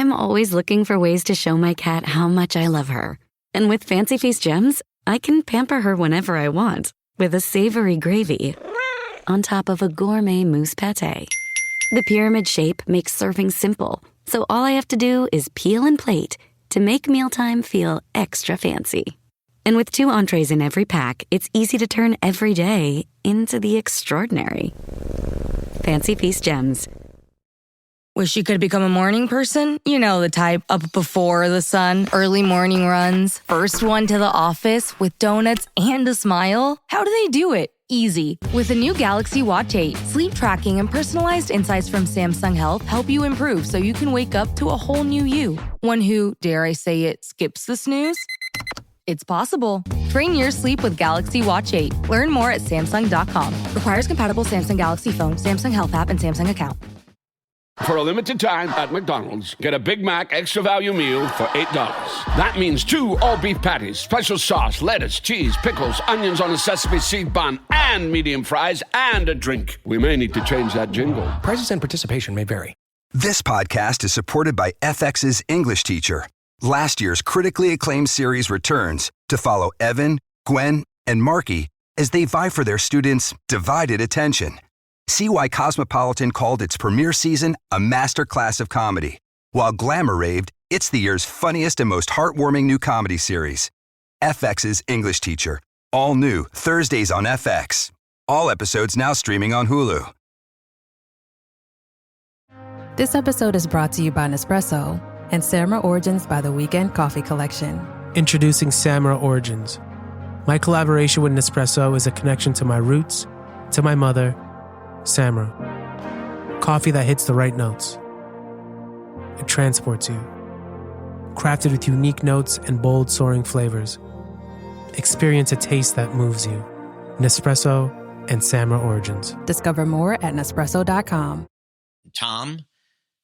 I'm always looking for ways to show my cat how much I love her. And with Fancy Feast gems, I can pamper her whenever I want with a savory gravy on top of a gourmet mousse pâté. The pyramid shape makes serving simple, so all I have to do is peel and plate to make mealtime feel extra fancy. And with 2 entrees in every pack, it's easy to turn every day into the extraordinary. Fancy Feast gems. Wish you could become a morning person? You know, the type up before the sun, early morning runs, first one to the office with donuts and a smile. How do they do it? Easy. With the new Galaxy Watch 8, sleep tracking and personalized insights from Samsung Health help you improve so you can wake up to a whole new you. One who, dare I say it, skips the snooze? It's possible. Train your sleep with Galaxy Watch 8. Learn more at Samsung.com. Requires compatible Samsung Galaxy phone, Samsung Health app, and Samsung account. For a limited time at McDonald's, get a Big Mac extra value meal for $8. That means 2 all-beef patties, special sauce, lettuce, cheese, pickles, onions on a sesame seed bun, and medium fries, and a drink. We may need to change that jingle. Prices and participation may vary. This podcast is supported by FX's English teacher. Last year's critically acclaimed series returns to follow Evan, Gwen, and Marky as they vie for their students' divided attention. See why Cosmopolitan called its premiere season a masterclass of comedy, while Glamour raved it's the year's funniest and most heartwarming new comedy series. FX's English Teacher, all new Thursdays on FX. All episodes now streaming on Hulu. This episode is brought to you by Nespresso and Samara Origins by The Weekend Coffee Collection. Introducing Samara Origins. My collaboration with Nespresso is a connection to my roots, to my mother, Samara. Coffee that hits the right notes. It transports you. Crafted with unique notes and bold soaring flavors. Experience a taste that moves you. Nespresso and Samara Origins. Discover more at Nespresso.com. Tom,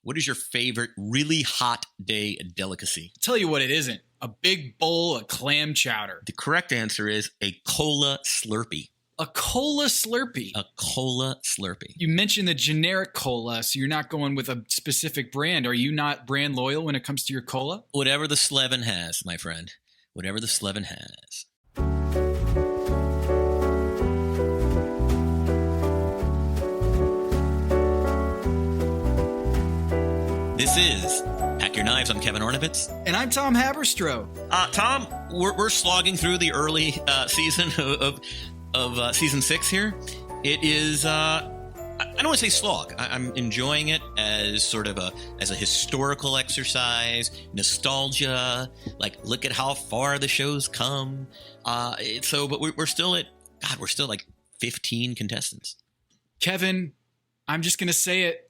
what is your favorite really hot day delicacy? Tell you what it isn't. A big bowl of clam chowder. The correct answer is a cola Slurpee. A cola Slurpee. A cola Slurpee. You mentioned the generic cola, so you're not going with a specific brand. Are you not brand loyal when it comes to your cola? Whatever the Slevin has, my friend. Whatever the Slevin has. This is Pack Your Knives. I'm Kevin Ornovitz. And I'm Tom Haberstroh. Tom, we're slogging through the early season of season 6 here. It is, I don't want to say slog. I'm enjoying it as sort of as a historical exercise, nostalgia, like look at how far the show's come. But we're still like 15 contestants. Kevin, I'm just going to say it.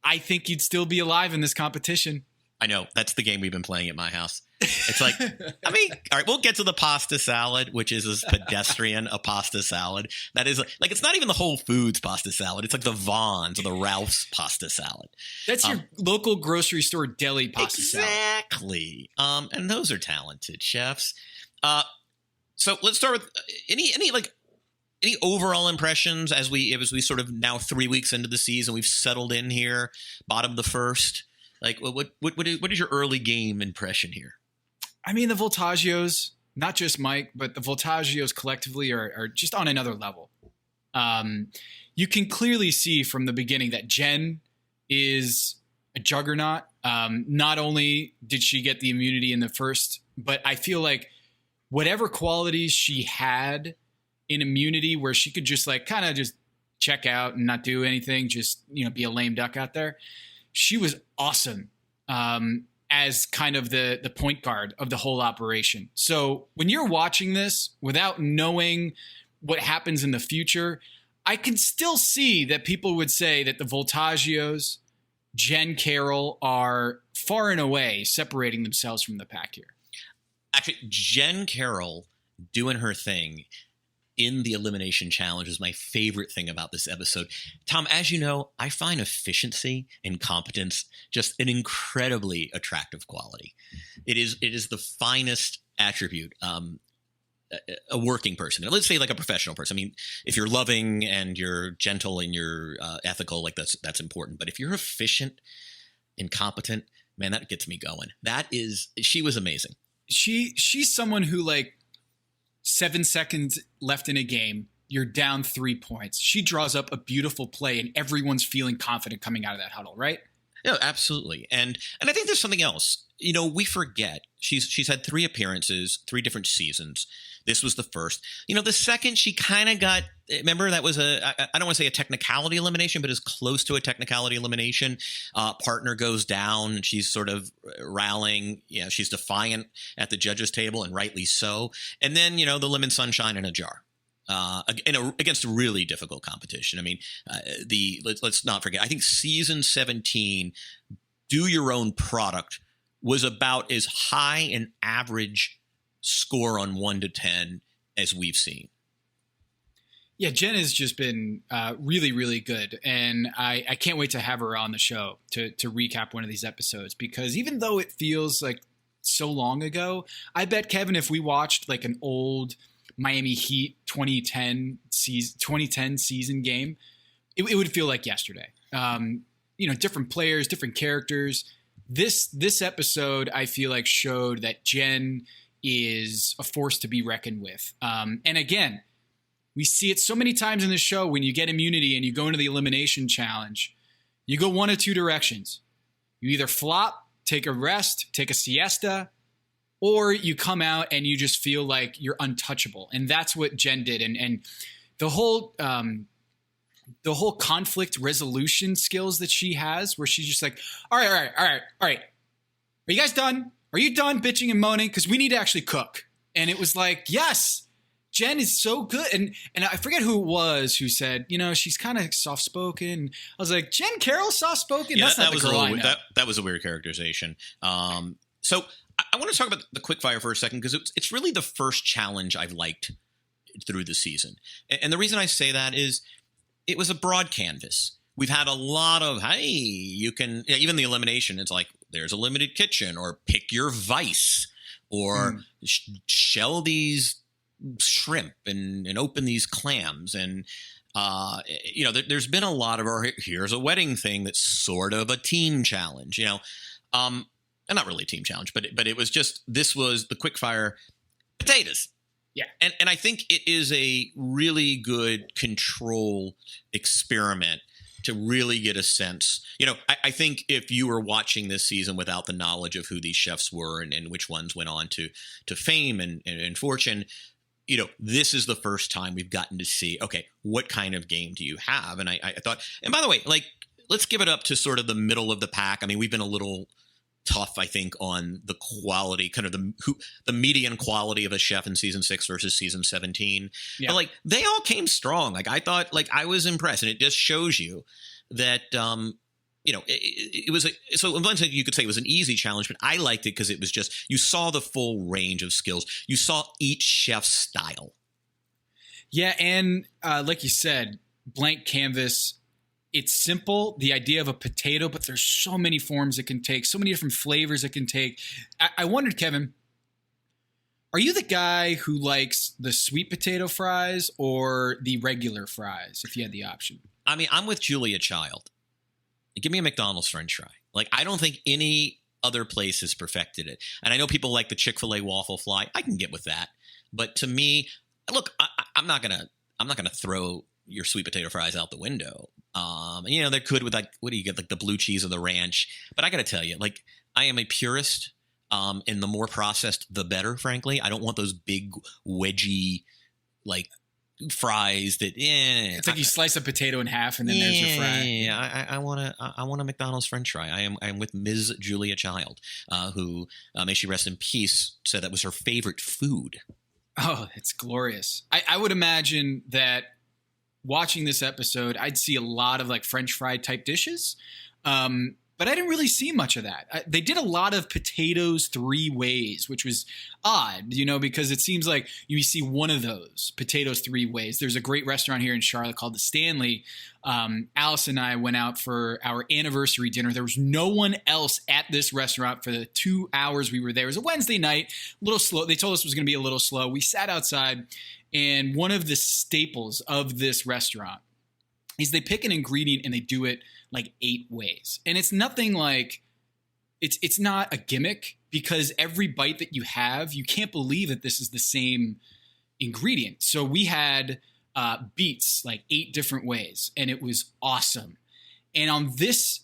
I think you'd still be alive in this competition. I know. That's the game we've been playing at my house. It's like, all right, we'll get to the pasta salad, which is as pedestrian a pasta salad. That is like, it's not even the Whole Foods pasta salad. It's like the Vons or the Ralph's pasta salad. That's your local grocery store deli pasta salad. Exactly. And those are talented chefs. So let's start with any overall impressions as we sort of now 3 weeks into the season, we've settled in here, bottom of the first. Like, what is your early game impression here? I mean, the Voltaggios, not just Mike, but the Voltaggios collectively are just on another level. You can clearly see from the beginning that Jen is a juggernaut. Not only did she get the immunity in the first, but I feel like whatever qualities she had in immunity where she could just like kind of just check out and not do anything, just, be a lame duck out there. She was awesome as kind of the point guard of the whole operation. So when you're watching this without knowing what happens in the future, I can still see that people would say that the Voltaggios, Jen Carroll are far and away separating themselves from the pack here. Actually, Jen Carroll doing her thing in the elimination challenge is my favorite thing about this episode. Tom, as you know, I find efficiency and competence just an incredibly attractive quality. It is the finest attribute a working person, let's say like a professional person. I mean, if you're loving and you're gentle and you're ethical, like that's important. But if you're efficient and competent, Man, that gets me going. She was amazing. She's someone who, like, 7 seconds left in a game, you're down 3 points. She draws up a beautiful play, and everyone's feeling confident coming out of that huddle, right? No, absolutely. And I think there's something else. We forget she's had 3 appearances, 3 different seasons. This was the first. The second she kind of got, remember that was I don't want to say a technicality elimination, but as close to a technicality elimination. Partner goes down and she's sort of rallying. She's defiant at the judges table, and rightly so. And then, the lemon sunshine in a jar. Against a really difficult competition. I mean, let's not forget, I think season 17, Do Your Own Product, was about as high an average score on 1 to 10 as we've seen. Yeah, Jen has just been really, really good. And I can't wait to have her on the show to recap one of these episodes, because even though it feels like so long ago, I bet, Kevin, if we watched like an old Miami Heat 2010 season game, it would feel like yesterday. Different players, different characters. This episode, I feel like, showed that Jen is a force to be reckoned with. And again, we see it so many times in the show. When you get immunity and you go into the elimination challenge, you go one of 2 directions. You either flop, take a rest, take a siesta, or you come out and you just feel like you're untouchable. And that's what Jen did. And the whole conflict resolution skills that she has, where she's just like, all right. Are you guys done? Are you done bitching and moaning? Because we need to actually cook. And it was like, yes, Jen is so good. And I forget who it was who said, she's kind of soft-spoken. I was like, Jen Carroll soft-spoken? Yeah, That's not the girl I know. That was a weird characterization. So I want to talk about the quickfire for a second, because it's really the first challenge I've liked through the season. And the reason I say that is it was a broad canvas. We've had a lot of, hey, you can, even the elimination, it's like, there's a limited kitchen, or pick your vice, or shell these shrimp and open these clams. And, there's been a lot of, here's a wedding thing that's sort of a team challenge, and not really a team challenge, but it was just, this was the quickfire potatoes. Yeah. And I think it is a really good control experiment to really get a sense. I think if you were watching this season without the knowledge of who these chefs were and which ones went on to fame and fortune, this is the first time we've gotten to see, okay, what kind of game do you have? And I thought, and by the way, like, let's give it up to sort of the middle of the pack. I mean, we've been a little tough, I think, on the quality, kind of the median quality of a chef in season 6 versus season 17. Yeah. But like, they all came strong. Like, I thought, like, I was impressed, and it just shows you that, it was so on one side you could say it was an easy challenge, but I liked it because it was just, you saw the full range of skills. You saw each chef's style. Yeah. And like you said, blank canvas. It's simple, the idea of a potato, but there's so many forms it can take, so many different flavors it can take. I wondered, Kevin, are you the guy who likes the sweet potato fries or the regular fries, if you had the option? I mean, I'm with Julia Child. Give me a McDonald's French fry. Like, I don't think any other place has perfected it. And I know people like the Chick-fil-A waffle fly. I can get with that. But to me, look, I'm not gonna throw your sweet potato fries out the window. They could with, like, what do you get? Like the blue cheese or the ranch. But I got to tell you, like, I am a purist, and the more processed, the better, frankly. I don't want those big wedgy, like, fries that, it's like you slice a potato in half and then there's your fry. Yeah, I want a McDonald's French fry. I am with Ms. Julia Child, who, may she rest in peace, said that was her favorite food. Oh, it's glorious. I would imagine that watching this episode, I'd see a lot of like French fry type dishes. But I didn't really see much of that. They did a lot of potatoes 3 ways, which was odd, because it seems like you see one of those potatoes 3 ways. There's a great restaurant here in Charlotte called the Stanley. Alice and I went out for our anniversary dinner. There was no one else at this restaurant for the 2 hours we were there. It was a Wednesday night, a little slow. They told us it was going to be a little slow. We sat outside, and one of the staples of this restaurant is they pick an ingredient and they do it like 8 ways. And it's nothing like it's not a gimmick, because every bite that you have, you can't believe that this is the same ingredient. So we had beets like 8 different ways, and it was awesome. And on this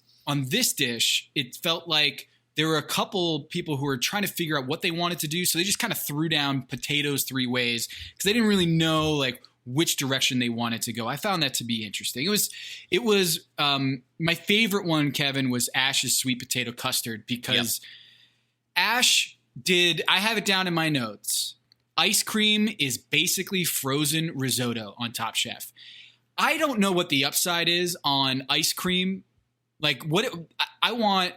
dish, it felt like there were a couple people who were trying to figure out what they wanted to do. So they just kind of threw down potatoes 3 ways because they didn't really know like which direction they wanted to go. I found that to be interesting. It was my favorite one, Kevin, was Ash's sweet potato custard, because Ash I have it down in my notes. Ice cream is basically frozen risotto on Top Chef. I don't know what the upside is on ice cream. Like I want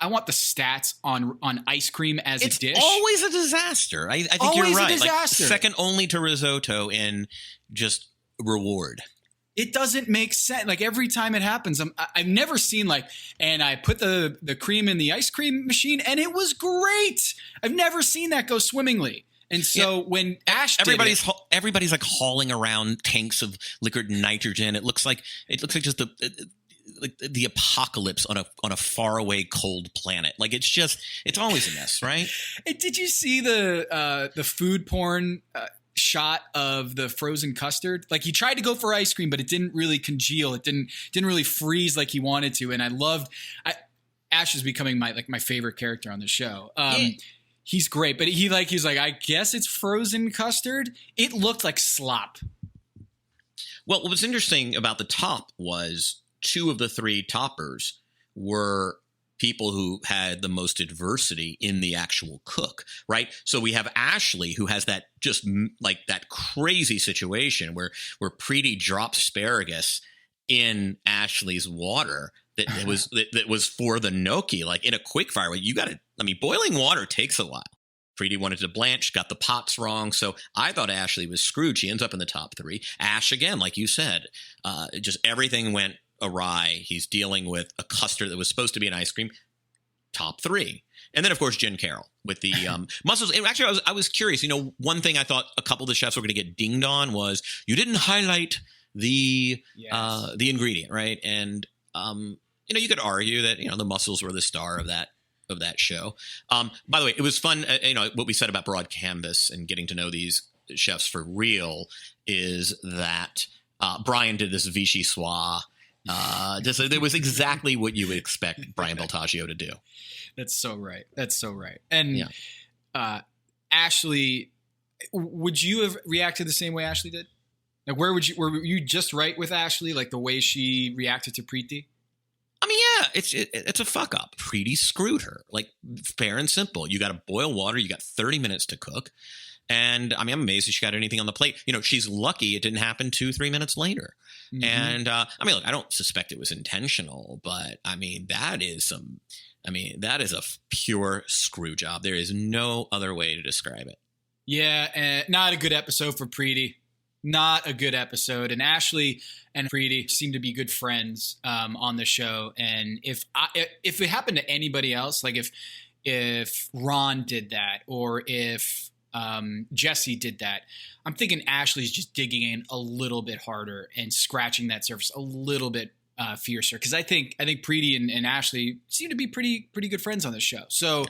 the stats on ice cream as a dish. It's always a disaster. I think always you're right. a disaster. Like, second only to risotto in just reward. It doesn't make sense. Like every time it happens, I've never seen like, and I put the cream in the ice cream machine and it was great. I've never seen that go swimmingly. And so when Ash everybody's like hauling around tanks of liquid nitrogen. It looks like just the apocalypse on a faraway cold planet. Like it's always a mess, right? Did you see the food porn shot of the frozen custard? Like he tried to go for ice cream, but it didn't really congeal. It didn't really freeze like he wanted to. And Ash is becoming my favorite character on the show. He's great, but he's like, I guess it's frozen custard. It looked like slop. Well, what was interesting about the top was 2 of the 3 toppers were people who had the most adversity in the actual cook, right? So we have Ashley, who has that just like that crazy situation where Preeti drops asparagus in Ashley's water that was for the gnocchi, like in a quick fire. Boiling water takes a while. Preeti wanted to blanch, got the pots wrong. So I thought Ashley was screwed. She ends up in the top 3. Ash, again, like you said, just everything went awry. He's dealing with a custard that was supposed to be an ice cream. Top 3. And then, of course, Jen Carroll with the mussels. And actually, I was curious. One thing I thought a couple of the chefs were going to get dinged on was you didn't highlight the ingredient, right? And you could argue that the mussels were the star of that show. By the way, it was fun. What we said about Broad Canvas and getting to know these chefs for real is that Brian did this Vichy Soir. It was exactly what you would expect Brian Beltaggio to do. That's so right. And Ashley, would you have reacted the same way Ashley did? Like, were you just right with Ashley, like the way she reacted to Preeti? I mean, yeah, it's a fuck up. Preeti screwed her, like fair and simple. You got to boil water. You got 30 minutes to cook. And I mean, I'm amazed that she got anything on the plate. She's lucky it didn't happen 2-3 minutes later. Mm-hmm. And look, I don't suspect it was intentional, but I mean, that is a pure screw job. There is no other way to describe it. Yeah, not a good episode for Preeti. Not a good episode. And Ashley and Preeti seem to be good friends on the show. And if it happened to anybody else, like if Ron did that, or if Jesse did that, I'm thinking Ashley's just digging in a little bit harder and scratching that surface a little bit fiercer. Because I think Preeti and Ashley seem to be pretty good friends on this show. So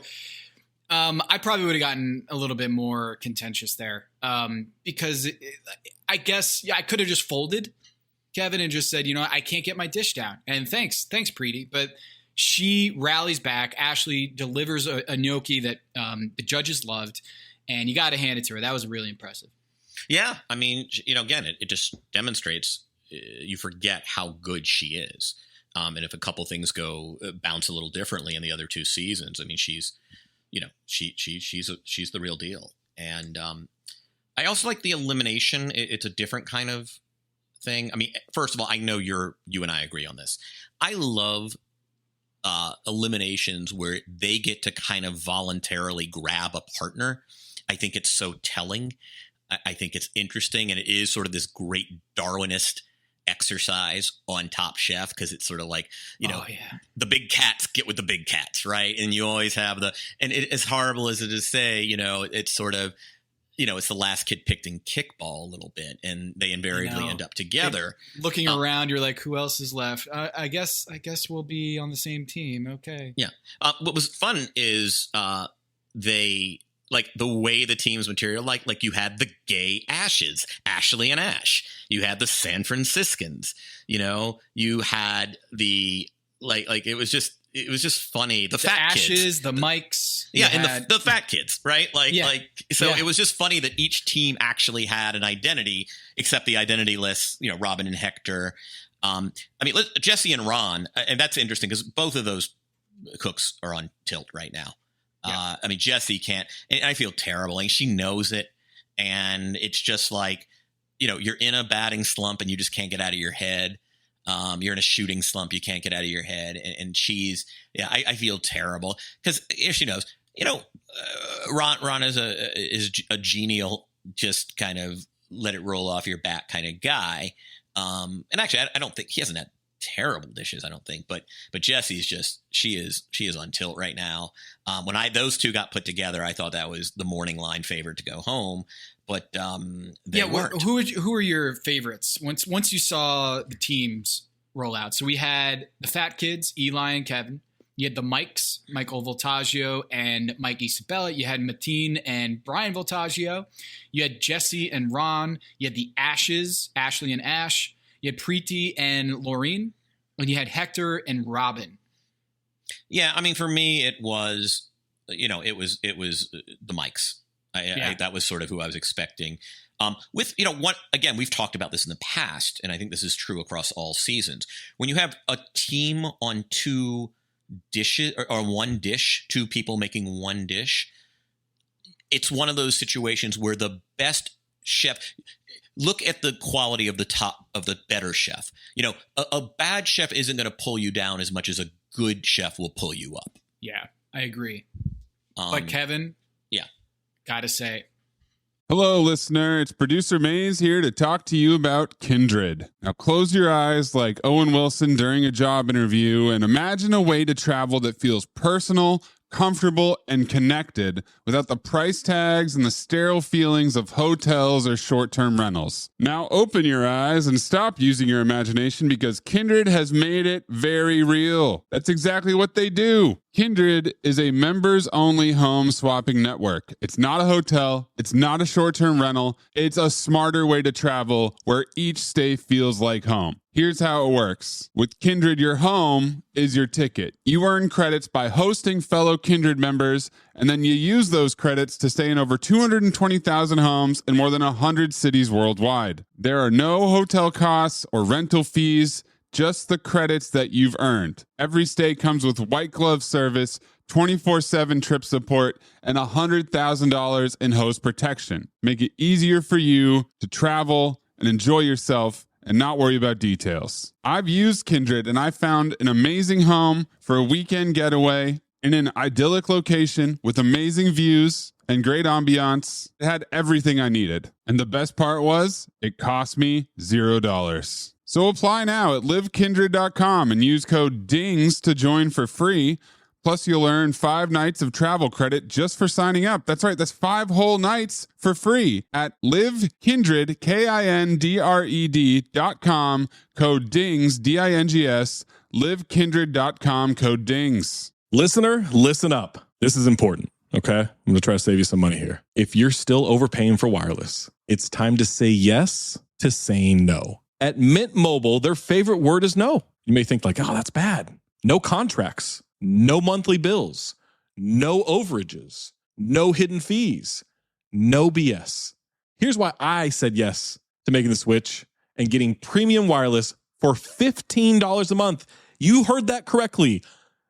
I probably would have gotten a little bit more contentious there because I guess I could have just folded, Kevin, and just said, I can't get my dish down. And thanks, Preeti. But she rallies back. Ashley delivers a gnocchi that the judges loved. And you got to hand it to her. That was really impressive. Yeah. I mean, again, it just demonstrates you forget how good she is. And if a couple things bounce a little differently in the other 2 seasons, I mean, she's the real deal. And I also like the elimination. It's a different kind of thing. I mean, first of all, I know you and I agree on this. I love eliminations where they get to kind of voluntarily grab a partner. I think it's so telling. I think it's interesting, and it is sort of this great Darwinist exercise on Top Chef, because it's sort of like, the big cats get with the big cats, right? And you always have as horrible as it is to say, it's sort of, it's the last kid picked in kickball a little bit, and they invariably end up together. Looking around, you're like, who else is left? I guess we'll be on the same team. Okay. Yeah. What was fun is they like the way the teams material, like you had the gay Ashes, Ashley and Ash. You had the San Franciscans. You had the like it was just funny. The fat Ashes, kids, the Mikes. And the fat kids, right? It was just funny that each team actually had an identity, except the identityless, Robin and Hector. Jesse and Ron, and that's interesting because both of those cooks are on tilt right now. Yeah. Jesse can't, and I feel terrible. Like, she knows it, and it's just like, you're in a batting slump and you just can't get out of your head. You're in a shooting slump. You can't get out of your head. And I feel terrible because she knows, Ron is a genial, just kind of let it roll off your back kind of guy. And actually, I don't think he hasn't had terrible dishes, I don't think, but Jesse's just, she is on tilt right now. When those two got put together, I thought that was the morning line favorite to go home. But they weren't. Who are your favorites once you saw the teams roll out? So we had the fat kids, Eli and Kevin. You had the Mikes, Michael Voltaggio and Mike Isabella. You had Mateen and Brian Voltaggio. You had Jesse and Ron. You had the Ashes, Ashley and Ash. You had Preeti and Laureen. And you had Hector and Robin. Yeah, for me, it was, it was the Mikes. That was sort of who I was expecting. Again, we've talked about this in the past, and I think this is true across all seasons. When you have a team on two dishes or one dish, two people making one dish, it's one of those situations where the best chef, look at the quality of the top of the better chef. A bad chef isn't going to pull you down as much as a good chef will pull you up. Yeah, I agree. But Kevin, gotta say. Hello, listener. It's producer Maze here to talk to you about Kindred. Now close your eyes like Owen Wilson during a job interview and imagine a way to travel that feels personal, comfortable, and connected without the price tags and the sterile feelings of hotels or short-term rentals. Now open your eyes and stop using your imagination because Kindred has made it very real. That's exactly what they do. Kindred is a members-only home swapping network. It's not a hotel. It's not a short-term rental. It's a smarter way to travel where each stay feels like home. Here's how it works. With Kindred, your home is your ticket. You earn credits by hosting fellow Kindred members, and then you use those credits to stay in over 220,000 homes in more than 100 cities worldwide. There are no hotel costs or rental fees, just the credits that you've earned. Every stay comes with white glove service, 24/7 trip support, and $100,000 in host protection. Make it easier for you to travel and enjoy yourself and not worry about details. I've used Kindred and I found an amazing home for a weekend getaway in an idyllic location with amazing views and great ambiance. It had everything I needed. And the best part was, it cost me $0. So apply now at livekindred.com and use code DINGS to join for free. Plus, you'll earn 5 nights of travel credit just for signing up. That's right, that's 5 whole nights for free at livekindred, KINDRED.com, code DINGS, DINGS, livekindred.com, code DINGS. Listener, listen up. This is important, okay? I'm going to try to save you some money here. If you're still overpaying for wireless, it's time to say yes to saying no. At Mint Mobile, their favorite word is no. You may think like, oh, that's bad. No contracts, no monthly bills, no overages, no hidden fees, no BS. Here's why I said yes to making the switch and getting premium wireless for $15 a month. You heard that correctly.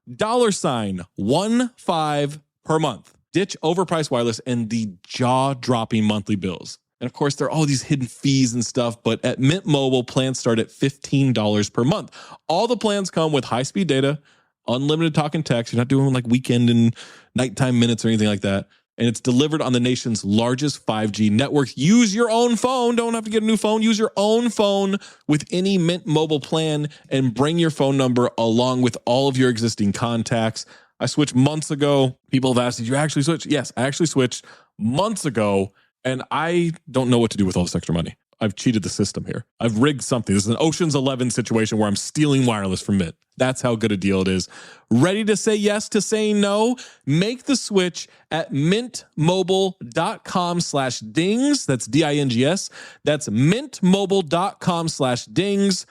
$15 per month. Ditch overpriced wireless and the jaw-dropping monthly bills. And of course, there are all these hidden fees and stuff, but at Mint Mobile, plans start at $15 per month. All the plans come with high-speed data, unlimited talk and text. You're not doing like weekend and nighttime minutes or anything like that. And it's delivered on the nation's largest 5G network. Use your own phone. Don't have to get a new phone. Use your own phone with any Mint Mobile plan and bring your phone number along with all of your existing contacts. I switched months ago. People have asked, did you actually switch? Yes, I actually switched months ago. And I don't know what to do with all this extra money. I've cheated the system here. I've rigged something. This is an Ocean's 11 situation where I'm stealing wireless from Mint. That's how good a deal it is. Ready to say yes to saying no? Make the switch at mintmobile.com/dings. That's DINGS. That's mintmobile.com/dings.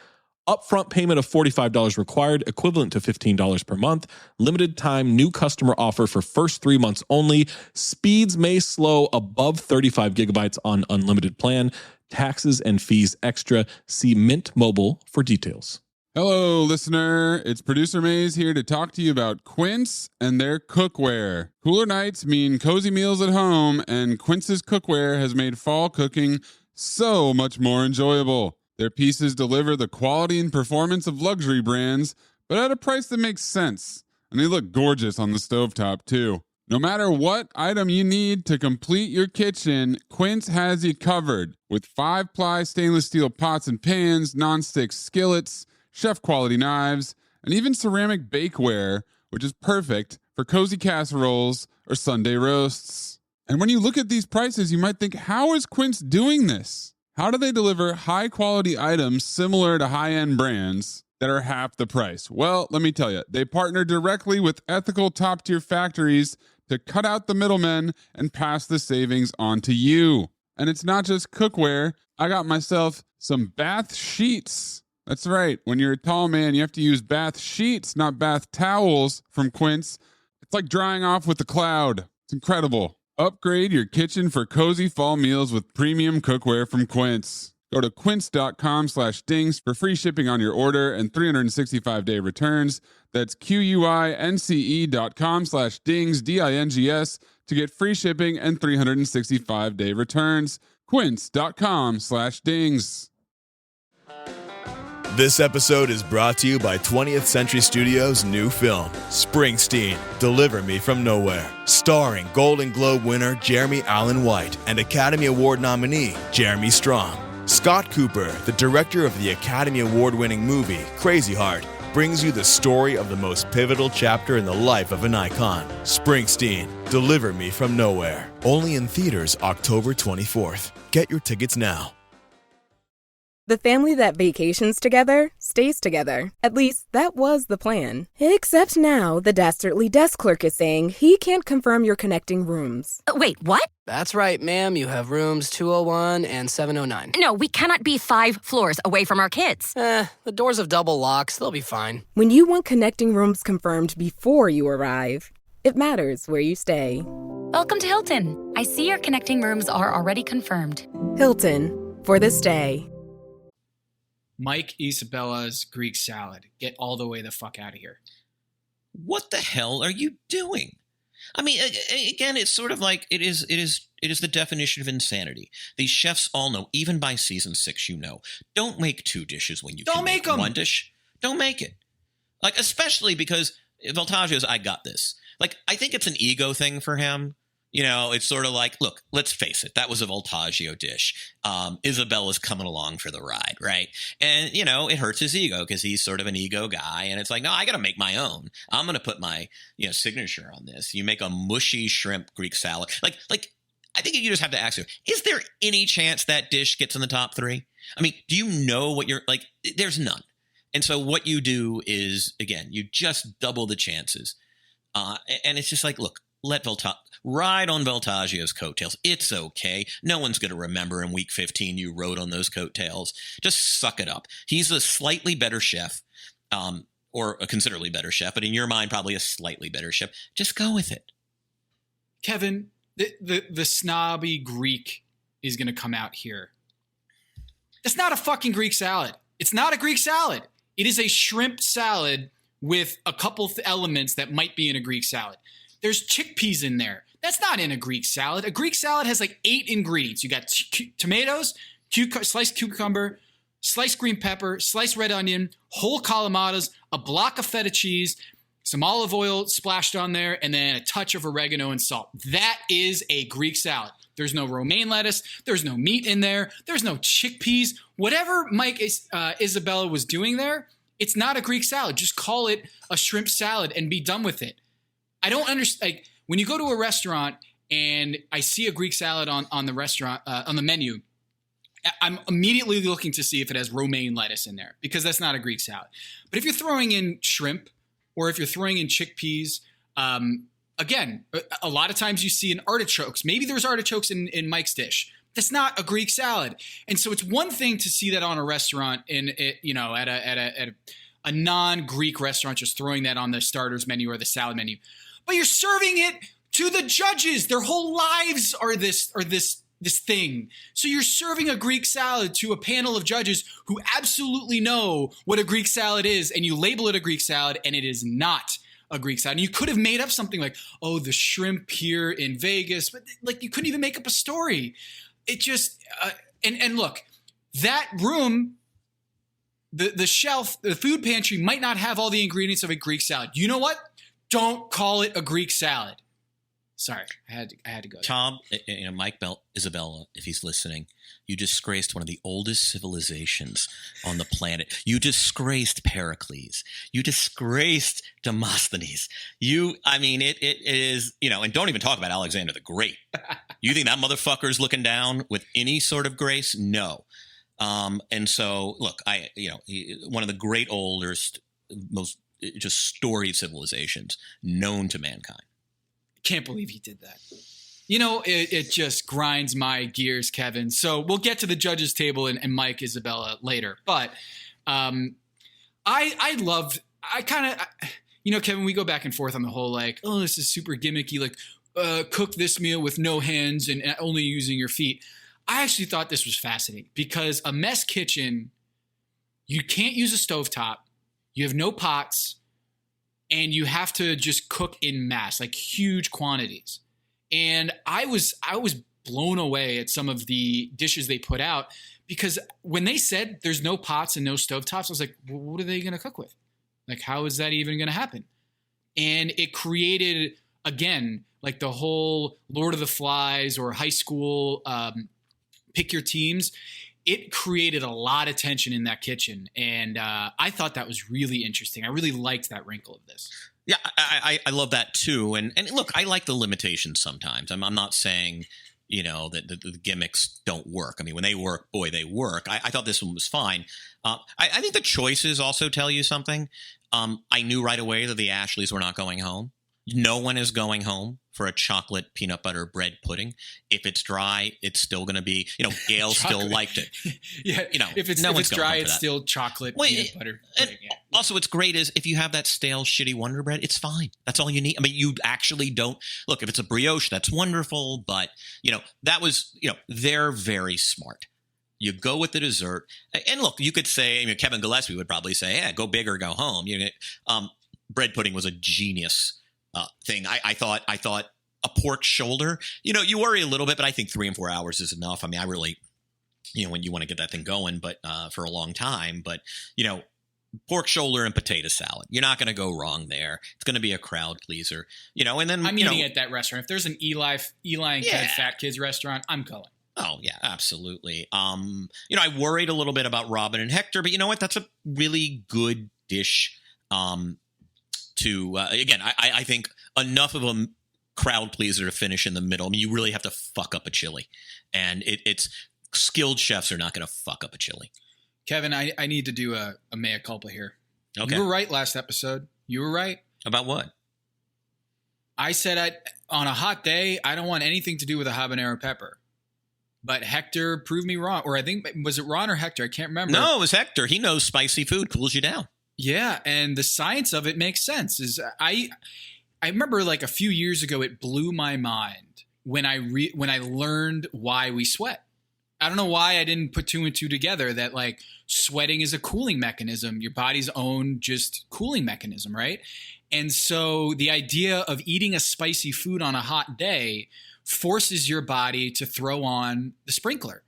Upfront payment of $45 required, equivalent to $15 per month. Limited time new customer offer for first 3 months only. Speeds may slow above 35 gigabytes on unlimited plan. Taxes and fees extra. See Mint Mobile for details. Hello, listener. It's producer Maze here to talk to you about Quince and their cookware. Cooler nights mean cozy meals at home, and Quince's cookware has made fall cooking so much more enjoyable. Their pieces deliver the quality and performance of luxury brands, but at a price that makes sense. And they look gorgeous on the stovetop, too. No matter what item you need to complete your kitchen, Quince has you covered. With 5-ply stainless steel pots and pans, nonstick skillets, chef-quality knives, and even ceramic bakeware, which is perfect for cozy casseroles or Sunday roasts. And when you look at these prices, you might think, how is Quince doing this? How do they deliver high-quality items similar to high-end brands that are half the price? Well, let me tell you, they partner directly with ethical top-tier factories to cut out the middlemen and pass the savings on to you. And it's not just cookware. I got myself some bath sheets. That's right. When you're a tall man, you have to use bath sheets, not bath towels from Quince. It's like drying off with the cloud. It's incredible. Upgrade your kitchen for cozy fall meals with premium cookware from Quince. Go to quince.com/dings for free shipping on your order and 365-day returns. That's QUINCE.com/dings, DINGS, to get free shipping and 365-day returns. Quince.com/dings. This episode is brought to you by 20th Century Studios' new film, Springsteen, Deliver Me From Nowhere, starring Golden Globe winner Jeremy Allen White and Academy Award nominee Jeremy Strong. Scott Cooper, the director of the Academy Award-winning movie Crazy Heart, brings you the story of the most pivotal chapter in the life of an icon. Springsteen, Deliver Me From Nowhere. Only in theaters October 24th. Get your tickets now. The family that vacations together stays together. At least, that was the plan. Except now, the Dastardly desk clerk is saying he can't confirm your connecting rooms. Wait, what? That's right, ma'am. You have rooms 201 and 709. No, we cannot be 5 floors away from our kids. The doors have double locks. They'll be fine. When you want connecting rooms confirmed before you arrive, it matters where you stay. Welcome to Hilton. I see your connecting rooms are already confirmed. Hilton, for this day. Mike Isabella's Greek salad. Get all the way the fuck out of here. What the hell are you doing? I mean, again, it's sort of like it is the definition of insanity. These chefs all know, even by season 6, you know, don't make 2 dishes when you can make one dish. Don't make it. Like, especially because Voltaggio's I got this. Like, I think it's an ego thing for him. You know, it's sort of like, look, let's face it. That was a Voltaggio dish. Isabella's coming along for the ride, right? And, you know, it hurts his ego because he's sort of an ego guy. And it's like, no, I got to make my own. I'm going to put my, signature on this. You make a mushy shrimp Greek salad. Like, I think you just have to ask her, is there any chance that dish gets in the top 3? I mean, do you know what you're like? There's none. And so what you do is, again, you just double the chances. And it's just like, look, ride on Voltaggio's coattails. It's okay. No one's going to remember in week 15 you rode on those coattails. Just suck it up. He's a slightly better chef, or a considerably better chef, but in your mind, probably a slightly better chef. Just go with it. Kevin, the snobby Greek is going to come out here. That's not a fucking Greek salad. It's not a Greek salad. It is a shrimp salad with a couple elements that might be in a Greek salad. There's chickpeas in there. That's not in a Greek salad. A Greek salad has like 8 ingredients. You got tomatoes, sliced cucumber, sliced green pepper, sliced red onion, whole calamatas, a block of feta cheese, some olive oil splashed on there, and then a touch of oregano and salt. That is a Greek salad. There's no romaine lettuce. There's no meat in there. There's no chickpeas. Whatever Mike Isabella was doing there, it's not a Greek salad. Just call it a shrimp salad and be done with it. I don't understand. Like, when you go to a restaurant and I see a Greek salad on the restaurant, on the menu, I'm immediately looking to see if it has romaine lettuce in there, because that's not a Greek salad. But if you're throwing in shrimp, or if you're throwing in chickpeas, again, a lot of times you see in artichokes. Maybe there's artichokes in Mike's dish. That's not a Greek salad. And so it's one thing to see that on a restaurant at a non-Greek restaurant, just throwing that on the starters menu or the salad menu. But you're serving it to the judges. Their whole lives are this thing. So you're serving a Greek salad to a panel of judges who absolutely know what a Greek salad is, and you label it a Greek salad, and it is not a Greek salad. And you could have made up something like, oh, the shrimp here in Vegas, but like you couldn't even make up a story. It just and look, that room, the shelf, the food pantry might not have all the ingredients of a Greek salad. You know what? Don't call it a Greek salad. Sorry, I had to go. Tom, Mike Isabella, if he's listening, you disgraced one of the oldest civilizations on the planet. You disgraced Pericles. You disgraced Demosthenes. It is, and don't even talk about Alexander the Great. You think that motherfucker's looking down with any sort of grace? No. And so, look, one of the great oldest, most just storied civilizations known to mankind. Can't believe he did that. It just grinds my gears, Kevin. So we'll get to the judges table and Mike Isabella later. But Kevin, we go back and forth on the whole, like, oh, this is super gimmicky, like cook this meal with no hands and only using your feet. I actually thought this was fascinating because a mess kitchen, you can't use a stovetop. You have no pots. And you have to just cook in mass, like huge quantities. And I was blown away at some of the dishes they put out, because when they said there's no pots and no stovetops, I was like, well, what are they going to cook with? Like, how is that even going to happen? And it created, again, like the whole Lord of the Flies or high school pick your teams. It created a lot of tension in that kitchen. And I thought that was really interesting. I really liked that wrinkle of this. Yeah, I love that too. And look, I like the limitations sometimes. I'm not saying, that the gimmicks don't work. I mean, when they work, boy, they work. I thought this one was fine. I think the choices also tell you something. I knew right away that the Ashleys were not going home. No one is going home for a chocolate peanut butter bread pudding. If it's dry, it's still going to be, Gail still liked it. Yeah. If it's dry, it's still chocolate peanut butter pudding. Yeah. Also, what's great is if you have that stale, shitty Wonder Bread, it's fine. That's all you need. I mean, you actually don't look, if it's a brioche, that's wonderful. But, that was, they're very smart. You go with the dessert. And look, you could say, Kevin Gillespie would probably say, yeah, go big or go home. Bread pudding was a genius thing. I thought a pork shoulder, you worry a little bit, but I think 3 and 4 hours is enough. I mean, I really, when you want to get that thing going, but for a long time, but pork shoulder and potato salad, you're not going to go wrong there. It's going to be a crowd pleaser, and then I'm eating at that restaurant. If there's an Eli and Ken Fat Kids restaurant, I'm going. Oh yeah, absolutely. I worried a little bit about Robin and Hector, but you know what? That's a really good dish. Again, I think enough of a crowd pleaser to finish in the middle. I mean, you really have to fuck up a chili, and it's skilled chefs are not going to fuck up a chili. Kevin, I need to do a mea culpa here. Okay. You were right last episode. You were right. About what? I said on a hot day, I don't want anything to do with a habanero pepper. But Hector proved me wrong. Or I think, was it Ron or Hector? I can't remember. No, it was Hector. He knows spicy food cools you down. Yeah, and the science of it makes sense. I remember like a few years ago, it blew my mind when I learned why we sweat. I don't know why I didn't put 2 and 2 together, that like sweating is a cooling mechanism, your body's own just cooling mechanism, right? And so the idea of eating a spicy food on a hot day forces your body to throw on the sprinkler.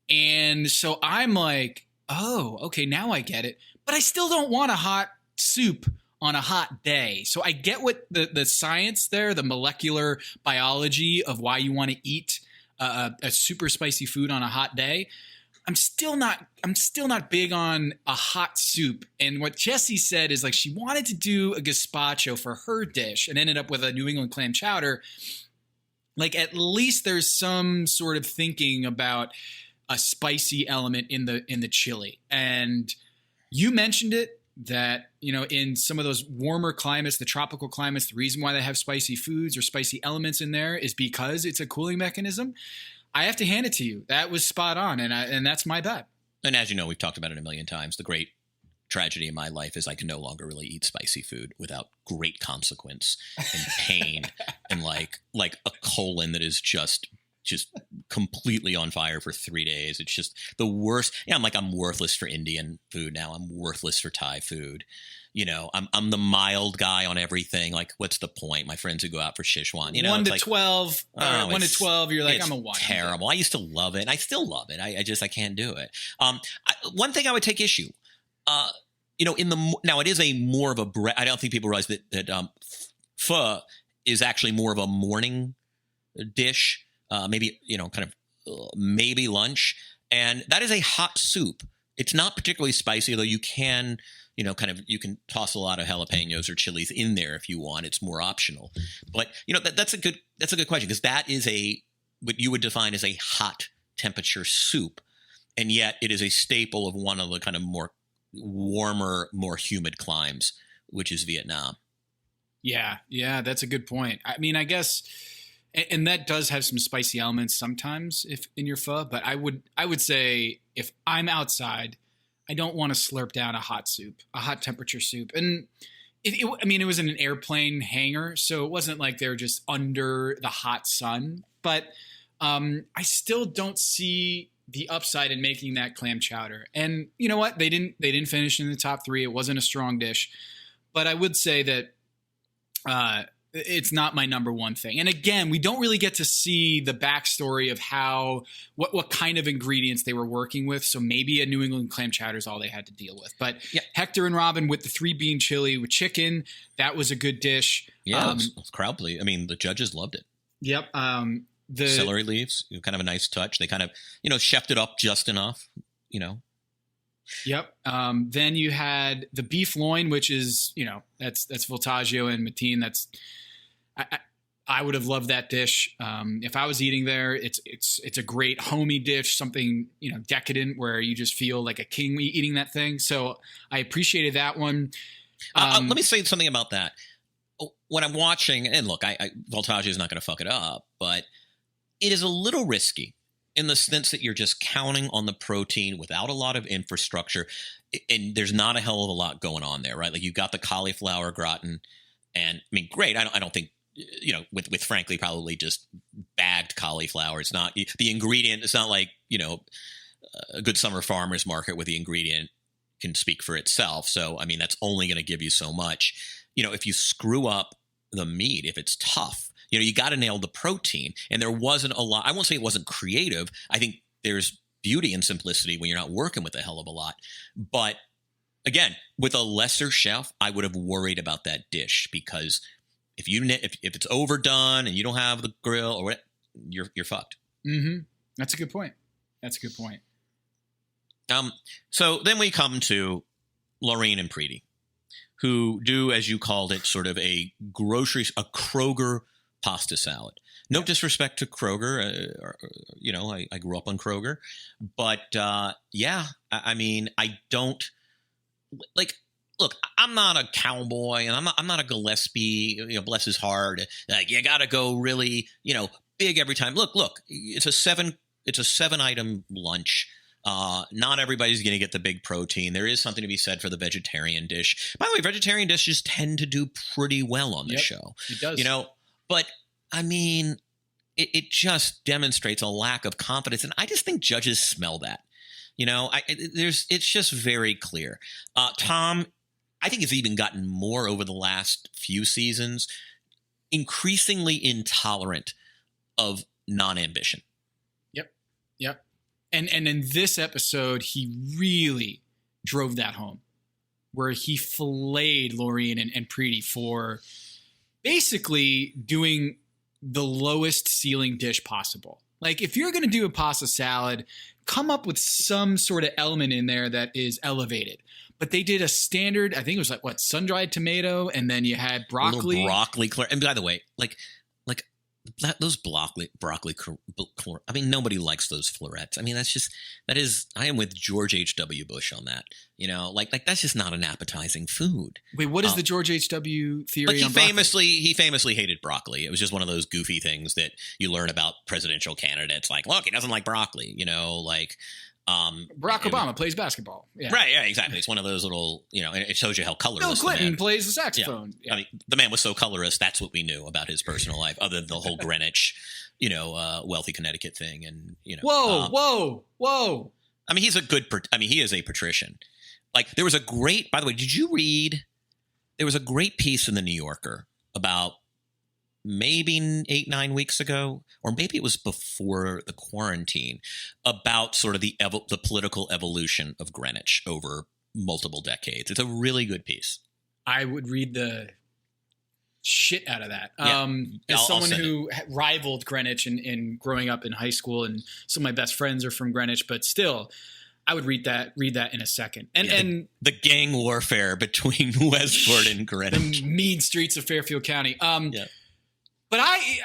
And so I'm like, oh, okay, now I get it. But I still don't want a hot soup on a hot day. So I get what the science there, the molecular biology of why you want to eat a super spicy food on a hot day. I'm still not big on a hot soup. And what Jessie said is like she wanted to do a gazpacho for her dish and ended up with a New England clam chowder. Like at least there's some sort of thinking about a spicy element in the chili. And you mentioned it that, in some of those warmer climates, the tropical climates, the reason why they have spicy foods or spicy elements in there is because it's a cooling mechanism. I have to hand it to you. That was spot on. And that's my bet. And as you know, we've talked about it a million times. The great tragedy in my life is I can no longer really eat spicy food without great consequence and pain and like a colon that is just completely on fire for 3 days. It's just the worst. Yeah, I'm worthless for Indian food now. I'm worthless for Thai food. I'm the mild guy on everything. Like, what's the point? My friends who go out for Sichuan, 1 to 12, 1 to 12, you're like, I'm a 1. Terrible. I used to love it. I still love it. I can't do it. One thing I would take issue, now it is a more of a I don't think people realize that pho is actually more of a morning dish, maybe maybe lunch, and that is a hot soup. It's not particularly spicy, although you can you can toss a lot of jalapenos or chilies in there if you want. It's more optional, but that's a good question, because that is what you would define as a hot temperature soup, and yet it is a staple of one of the kind of more warmer, more humid climes, which is Vietnam. Yeah, that's a good point. I mean, I guess, and that does have some spicy elements sometimes if in your pho, but I would say if I'm outside, I don't want to slurp down a hot temperature soup. And it was in an airplane hangar, so it wasn't like they were just under the hot sun, but I still don't see the upside in making that clam chowder. And you know what? They didn't finish in the top 3. It wasn't a strong dish, but I would say that it's not my number one thing. And again, we don't really get to see the backstory of what kind of ingredients they were working with. So maybe a New England clam chowder is all they had to deal with. But yeah, Hector and Robin with the 3-bean chili with chicken, that was a good dish. Yeah, it's crowd pleasing. I mean, the judges loved it. Yep. The celery leaves, kind of a nice touch. They kind of, chefed it up just enough, Yep. Then you had the beef loin, which is, that's Voltaggio and Mateen. I would have loved that dish. If I was eating there, it's a great homey dish, something, decadent where you just feel like a king eating that thing. So I appreciated that one. Let me say something about that. When I'm watching, and look, Voltaggio is not going to fuck it up, but it is a little risky in the sense that you're just counting on the protein without a lot of infrastructure, and there's not a hell of a lot going on there, right? Like you've got the cauliflower gratin, and I mean, great. I don't think, with frankly probably just bagged cauliflower. It's not the ingredient. It's not like, a good summer farmer's market where the ingredient can speak for itself. So, I mean, that's only going to give you so much. If you screw up the meat, if it's tough, you got to nail the protein. And there wasn't a lot. I won't say it wasn't creative. I think there's beauty and simplicity when you're not working with a hell of a lot. But again, with a lesser chef, I would have worried about that dish, because if it's overdone and you don't have the grill or what, you're fucked. Mm-hmm. That's a good point. So then we come to Lorene and Preeti, who do, as you called it, sort of a Kroger pasta salad. No disrespect to Kroger. I grew up on Kroger. But, I mean, I don't – like, look, I'm not a cowboy, and I'm not a Gillespie, bless his heart. Like, you got to go really, big every time. Look, it's a 7-item lunch. Not everybody's going to get the big protein. There is something to be said for the vegetarian dish. By the way, vegetarian dishes tend to do pretty well on this show. It does. But I mean, it just demonstrates a lack of confidence. And I just think judges smell that. It's just very clear. Tom, I think it's even gotten more over the last few seasons, increasingly intolerant of non-ambition. Yep. And in this episode, he really drove that home, where he filleted Lorene and Preeti for basically doing the lowest ceiling dish possible. Like, if you're going to do a pasta salad, come up with some sort of element in there that is elevated. But they did a standard, I think it was sun-dried tomato, and then you had broccoli. A little broccoli. And by the way, like those broccoli. I mean, nobody likes those florets. I mean, I am with George H.W. Bush on that. You know, like that's just not an appetizing food. Wait, what is the George H.W. theory? Like he famously hated broccoli. It was just one of those goofy things that you learn about presidential candidates. Like, look, he doesn't like broccoli. You know, like. Barack Obama plays basketball. Yeah. Right, yeah, exactly. It's one of those little, you know, and it shows you how colorless. Bill Clinton plays the saxophone. Yeah. I mean, the man was so colorless. That's what we knew about his personal life, other than the whole Greenwich, you know, wealthy Connecticut thing, and you know. Whoa! I mean, he is a patrician. Like, there was a great. By the way, did you read? There was a great piece in the New Yorker about maybe 8-9 weeks ago, or maybe it was before the quarantine, about sort of the political evolution of Greenwich over multiple decades. It's a really good piece. I would read the shit out of that. Yeah. As someone who rivaled Greenwich in growing up in high school, and some of my best friends are from Greenwich, but still, I would read that in a second. And the gang warfare between Westport and Greenwich, the mean streets of Fairfield County. But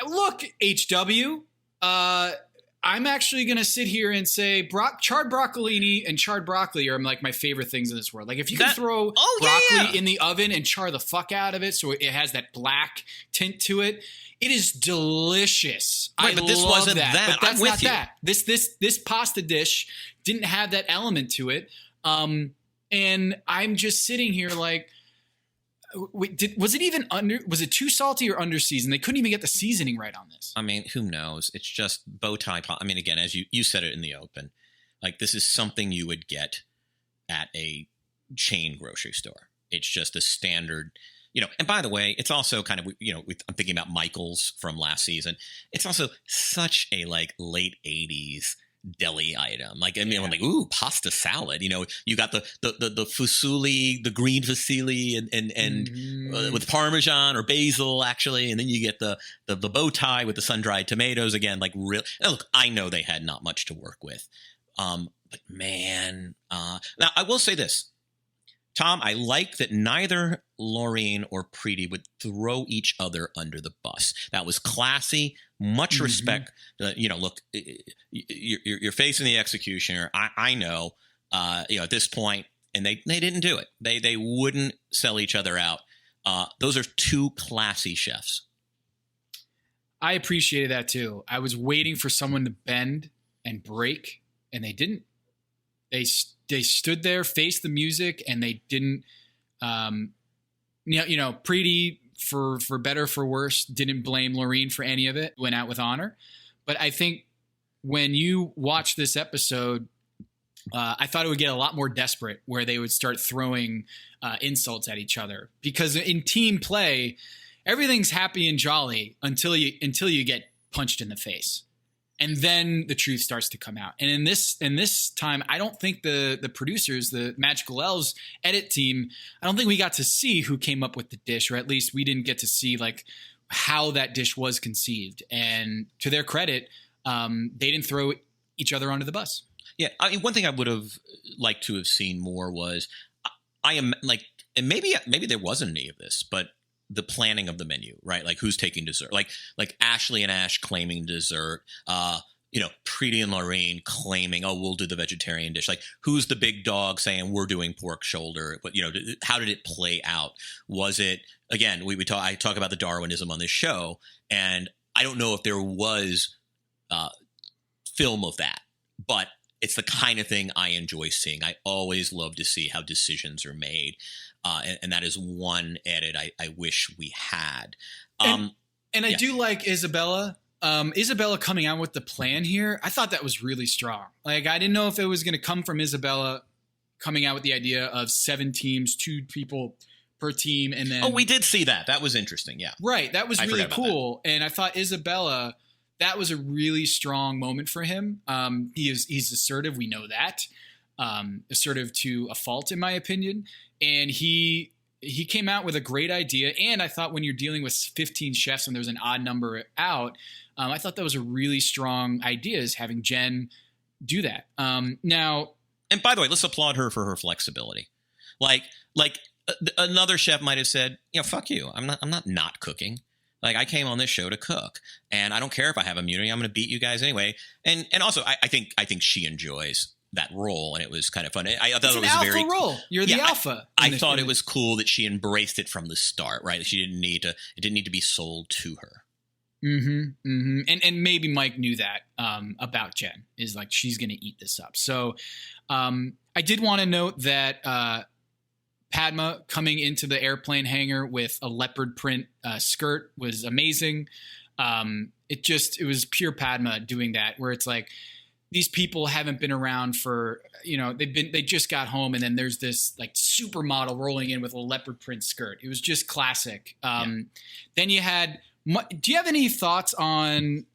look, HW, I'm actually going to sit here and say charred broccolini and charred broccoli are like my favorite things in this world. Like, if you can throw broccoli in the oven and char the fuck out of it so it has that black tint to it, it is delicious. Right, but this wasn't that. But that's I'm with not you. that. This pasta dish didn't have that element to it. And I'm just sitting here like, wait, was it too salty or under seasoned? They couldn't even get the seasoning right on this. I mean, who knows? It's just bow tie. I mean, again, as you said it in the open, like, this is something you would get at a chain grocery store. It's just a standard, you know. And by the way, it's also kind of, you know, I'm thinking about Michael's from last season. It's also such a like late 80s deli item. Like, I mean, I'm like, ooh, pasta salad. You know, you got the fusilli, the green fusilli, and with Parmesan or basil, actually, and then you get the bow tie with the sun dried tomatoes. Again, like, real. Look, I know they had not much to work with, but man, now I will say this, Tom, I like that neither Laureen or Preeti would throw each other under the bus. That was classy. Much respect. You know, look, you're facing the executioner. I know, you know, at this point, and they didn't do it. They wouldn't sell each other out. Those are two classy chefs. I appreciated that too. I was waiting for someone to bend and break, and they didn't. They stood there, faced the music, and they didn't. You know, Preeti, for better or for worse, didn't blame Laureen for any of it. Went out with honor. But I think when you watch this episode, I thought it would get a lot more desperate, where they would start throwing insults at each other. Because in team play, everything's happy and jolly until you get punched in the face. And then the truth starts to come out. And in this time, I don't think the producers, the Magical Elves edit team, I don't think we got to see who came up with the dish, or at least we didn't get to see like how that dish was conceived. And to their credit, they didn't throw each other under the bus. Yeah, I mean, one thing I would have liked to have seen more was, I am like, and maybe there wasn't any of this, but the planning of the menu, right? Like, who's taking dessert? Like Ashley and Ash claiming dessert. You know, Preeti and Laureen claiming, oh, we'll do the vegetarian dish. Like, who's the big dog saying we're doing pork shoulder? But, you know, how did it play out? Was it, again, I talk about the Darwinism on this show, and I don't know if there was film of that, but it's the kind of thing I enjoy seeing. I always love to see how decisions are made. And that is one edit I wish we had. And I do like Isabella. Isabella coming out with the plan here, I thought that was really strong. Like, I didn't know if it was going to come from Isabella coming out with the idea of 7 teams, 2 people per team. And then, we did see that. That was interesting. Yeah. Right. That was really cool. And I thought Isabella, that was a really strong moment for him. He's assertive. We know that. Assertive to a fault, in my opinion. And he came out with a great idea. And I thought when you're dealing with 15 chefs and there's an odd number out, I thought that was a really strong idea, is having Jen do that. Now, and by the way, let's applaud her for her flexibility. Like another chef might have said, you know, fuck you. I'm not cooking. Like, I came on this show to cook, and I don't care if I have immunity. I'm going to beat you guys anyway. And also, I think she enjoys that role, and it was kind of fun. I thought it was an a very alpha role. You're the alpha. I thought it was cool that she embraced it from the start. Right? She didn't need to. It didn't need to be sold to her. Mm-hmm. Mm-hmm. And maybe Mike knew that about Jen, is like, she's going to eat this up. So I did want to note that Padma coming into the airplane hangar with a leopard print skirt was amazing. It was pure Padma doing that, where it's like, these people haven't been around for, they just got home, and then there's this like supermodel rolling in with a leopard print skirt. It was just classic. Then you had, do you have any thoughts on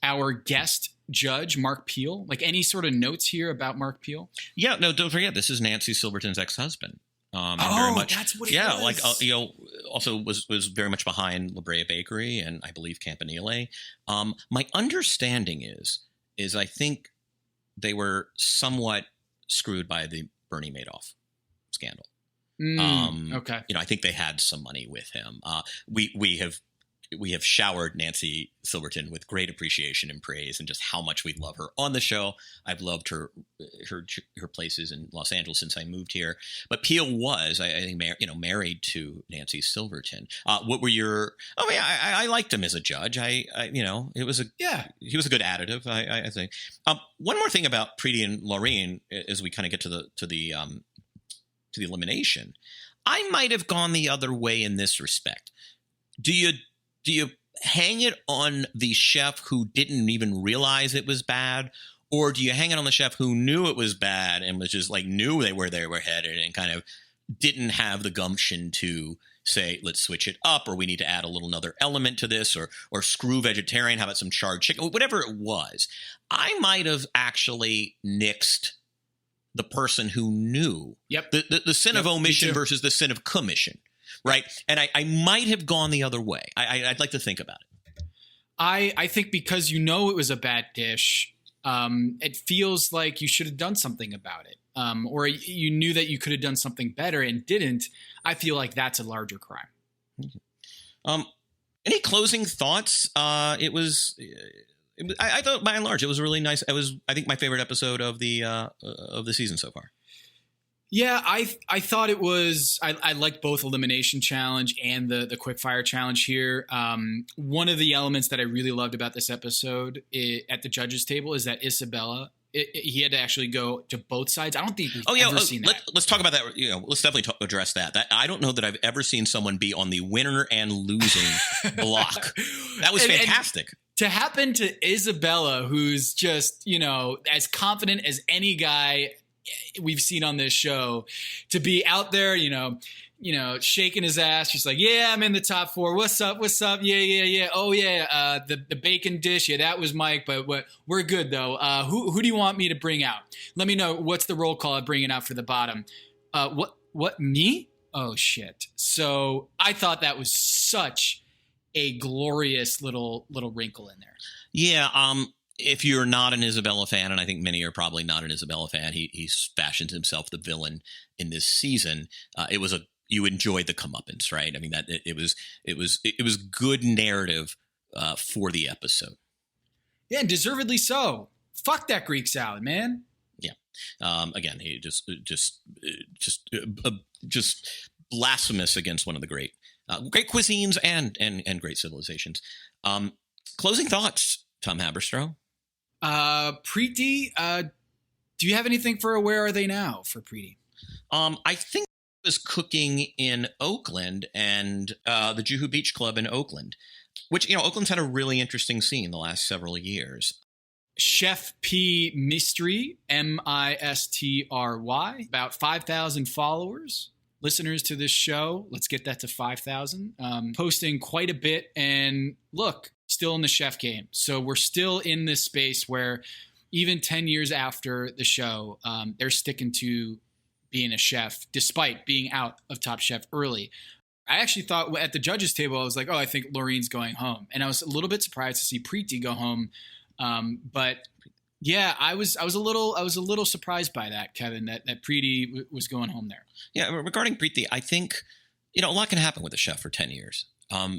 our guest judge, Mark Peel? Like, any sort of notes here about Mark Peel? Yeah, no, don't forget, this is Nancy Silverton's ex-husband. Very much, that's what it was. Like, also was very much behind La Brea Bakery and I believe Campanile. My understanding is I think they were somewhat screwed by the Bernie Madoff scandal. Okay. I think they had some money with him. We have showered Nancy Silverton with great appreciation and praise, and just how much we love her on the show. I've loved her places in Los Angeles since I moved here. But Peel was, I think, married to Nancy Silverton. What were your? Oh yeah, I liked him as a judge. He was a good additive. I think. One more thing about Preeti and Laureen as we kind of get to the elimination. I might have gone the other way in this respect. Do you hang it on the chef who didn't even realize it was bad? Or do you hang it on the chef who knew it was bad and was just like, knew they were headed and kind of didn't have the gumption to say, let's switch it up, or we need to add another element to this, or screw vegetarian, how about some charred chicken, whatever it was. I might have actually nixed the person who knew. Yep. The sin of omission versus the sin of commission. Right. And I might have gone the other way. I'd like to think about it. I think because it was a bad dish, it feels like you should have done something about it. Or you knew that you could have done something better and didn't. I feel like that's a larger crime. Any closing thoughts? I thought by and large it was really nice. It was, I think, my favorite episode of the season so far. Yeah, I thought it was. I liked both Elimination Challenge and the Quickfire Challenge here. One of the elements that I really loved about this episode at the judges' table is that Isabella, he had to actually go to both sides. I don't think we've ever seen that. Let's talk about that. Let's definitely address that. I don't know that I've ever seen someone be on the winner and losing block. That was fantastic. And to happen to Isabella, who's just as confident as any guy we've seen on this show, to be out there, shaking his ass. She's like, yeah, I'm in the top 4. What's up? Yeah. Oh yeah. The bacon dish. Yeah, that was Mike, but we're good though. Who do you want me to bring out? Let me know. What's the roll call of bringing out for the bottom? What me? Oh shit. So I thought that was such a glorious little wrinkle in there. Yeah. If you're not an Isabella fan, and I think many are probably not an Isabella fan, he fashioned himself the villain in this season. You enjoyed the comeuppance, right? I mean, that it was good narrative for the episode. Yeah, and deservedly so. Fuck that Greek salad, man. Yeah. Again, he just blasphemous against one of the great cuisines and great civilizations. Closing thoughts, Tom Haberstroh. Preeti, do you have anything for Where Are They Now for Preeti? I think it was cooking in Oakland and the Juhu Beach Club in Oakland, which, Oakland's had a really interesting scene the last several years. Chef P Mystery, Mistry, about 5,000 followers, listeners to this show. Let's get that to 5,000. Posting quite a bit, and look, still in the chef game. So we're still in this space where even 10 years after the show, they're sticking to being a chef despite being out of Top Chef early. I actually thought at the judges table, I was like, I think Laureen's going home. And I was a little bit surprised to see Preeti go home. But yeah, I was a little surprised by that, Kevin, that Preeti was going home there. Yeah. Regarding Preeti, I think, a lot can happen with a chef for 10 years.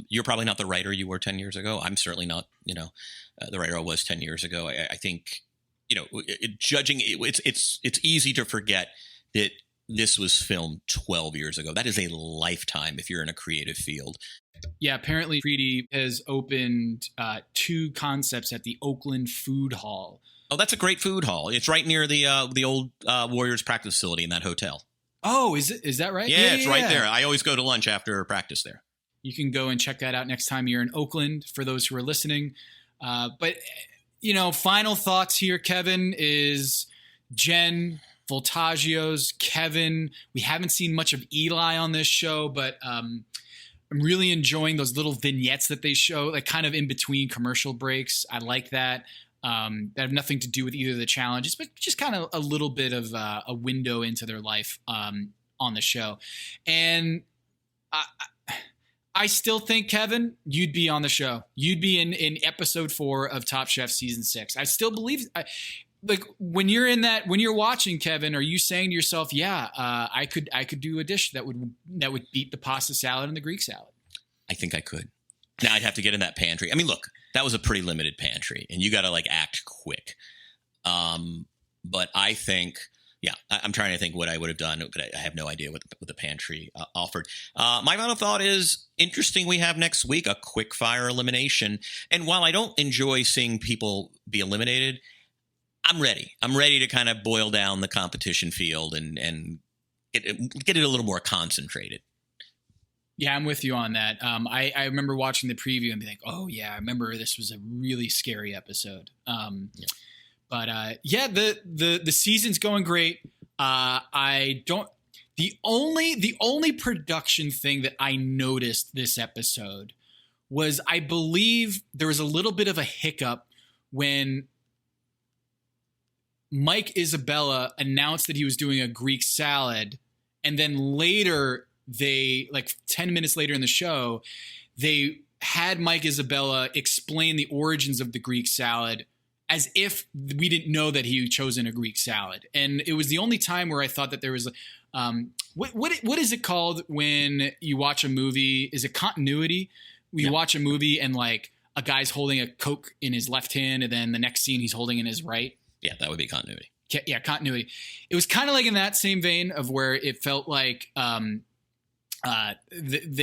You're probably not the writer you were 10 years ago. I'm certainly not, the writer I was 10 years ago. I think, it's easy to forget that this was filmed 12 years ago. That is a lifetime if you're in a creative field. Yeah, apparently Preeti has opened 2 concepts at the Oakland Food Hall. Oh, that's a great food hall. It's right near the old Warriors practice facility in that hotel. Oh, is that right? Yeah, it's right there. I always go to lunch after practice there. You can go and check that out next time you're in Oakland for those who are listening. But, final thoughts here, Kevin, is Jen, Voltaggio's, Kevin. We haven't seen much of Eli on this show, but I'm really enjoying those little vignettes that they show, like kind of in between commercial breaks. I like that. That have nothing to do with either of the challenges, but just kind of a little bit of a window into their life on the show. And I still think, Kevin, you'd be on the show. You'd be in episode 4 of Top Chef season 6. I still believe, when you're watching, Kevin, are you saying to yourself, I could do a dish that would beat the pasta salad and the Greek salad? I think I could. Now I'd have to get in that pantry. I mean, look, that was a pretty limited pantry and you got to act quick. But I think, I'm trying to think what I would have done, but I have no idea what the pantry offered. My final thought is interesting. We have next week a quick fire elimination. And while I don't enjoy seeing people be eliminated, I'm ready. I'm ready to kind of boil down the competition field and get it a little more concentrated. Yeah, I'm with you on that. I remember watching the preview and being like, oh, yeah, I remember this was a really scary episode. But the season's going great. The only production thing that I noticed this episode was I believe there was a little bit of a hiccup when Mike Isabella announced that he was doing a Greek salad, and then later they 10 minutes later in the show, they had Mike Isabella explain the origins of the Greek salad as if we didn't know that he had chosen a Greek salad. And it was the only time where I thought that there was what is it called when you watch a movie? Is it continuity? You watch a movie and a guy's holding a Coke in his left hand and then the next scene he's holding in his right. Yeah, that would be continuity. Yeah, continuity. It was kind of in that same vein of where it felt like they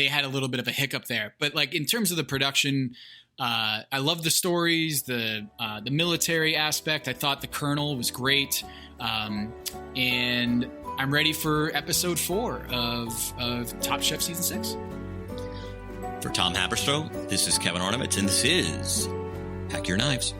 had a little bit of a hiccup there. But in terms of the production, I love the stories, the military aspect. I thought the Colonel was great. And I'm ready for episode 4 of Top Chef season 6. For Tom Haberstroh, this is Kevin Ornament, and this is Pack Your Knives.